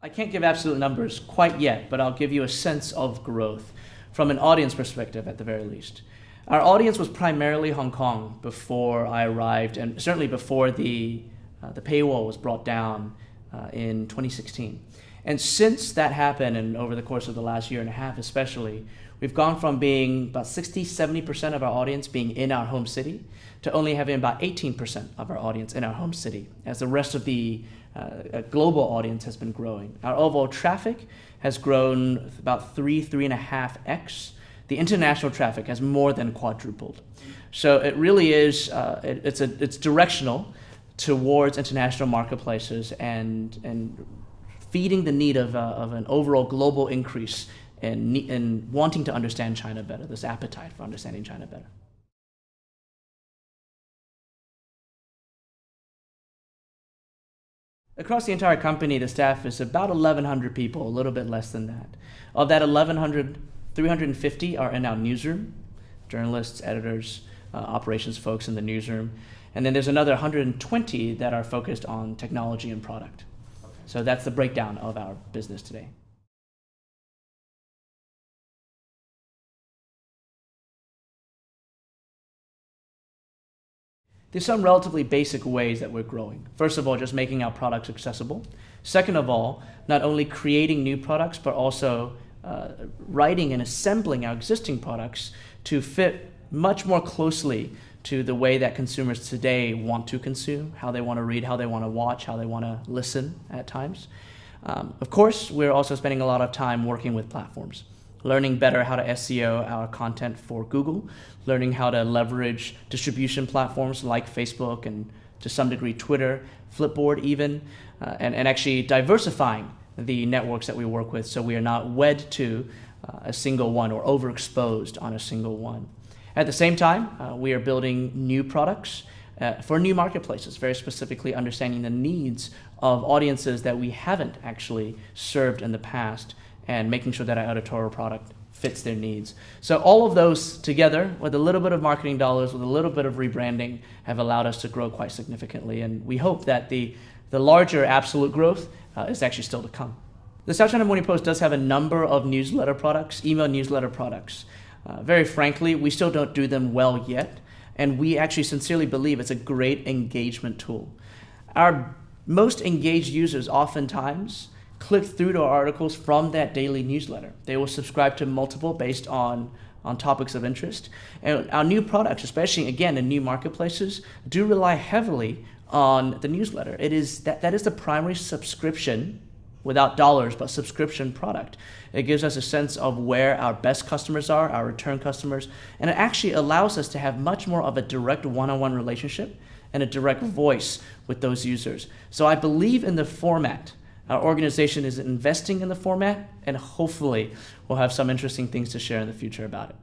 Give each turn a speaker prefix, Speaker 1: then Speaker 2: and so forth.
Speaker 1: I can't give absolute numbers quite yet, but I'll give you a sense of growth from an audience perspective at the very least. Our audience was primarily Hong Kong before I arrived, and certainly before the paywall was brought down in 2016. And since that happened, and over the course of the last year and a half especially, we've gone from being about 60-70% of our audience being in our home city to only having about 18% of our audience in our home city, as the rest of the global audience has been growing. Our overall traffic has grown about 3.5x. The international traffic has more than quadrupled. So it really is, it's directional towards international marketplaces and feeding the need of an overall global increase in wanting to understand China better, this appetite for understanding China better. Across the entire company, the staff is about 1,100 people, a little bit less than that. Of that 1,100, 350 are in our newsroom, journalists, editors, operations folks in the newsroom. And then there's another 120 that are focused on technology and product. So that's the breakdown of our business today. There's some relatively basic ways that we're growing. First of all, just making our products accessible. Second of all, not only creating new products, but also writing and assembling our existing products to fit much more closely to the way that consumers today want to consume, how they want to read, how they want to watch, how they want to listen at times. Of course, we're also spending a lot of time working with platforms, learning better how to SEO our content for Google, learning how to leverage distribution platforms like Facebook and to some degree Twitter, Flipboard even, and actually diversifying the networks that we work with so we are not wed to a single one or overexposed on a single one. At the same time, we are building new products for new marketplaces, very specifically understanding the needs of audiences that we haven't actually served in the past and making sure that our editorial product fits their needs. So all of those together, with a little bit of marketing dollars, with a little bit of rebranding, have allowed us to grow quite significantly. And we hope that the larger absolute growth is actually still to come. The South China Morning Post does have a number of newsletter products, email newsletter products. Very frankly, we still don't do them well yet. And we actually sincerely believe it's a great engagement tool. Our most engaged users oftentimes click through to our articles from that daily newsletter. They will subscribe to multiple based on topics of interest. And our new products, especially again in new marketplaces, do rely heavily on the newsletter. That is the primary subscription, without dollars, but subscription product. It gives us a sense of where our best customers are, our return customers, and it actually allows us to have much more of a direct one-on-one relationship and a direct voice with those users. So I believe in the format. Our organization is investing in the format, and hopefully we'll have some interesting things to share in the future about it.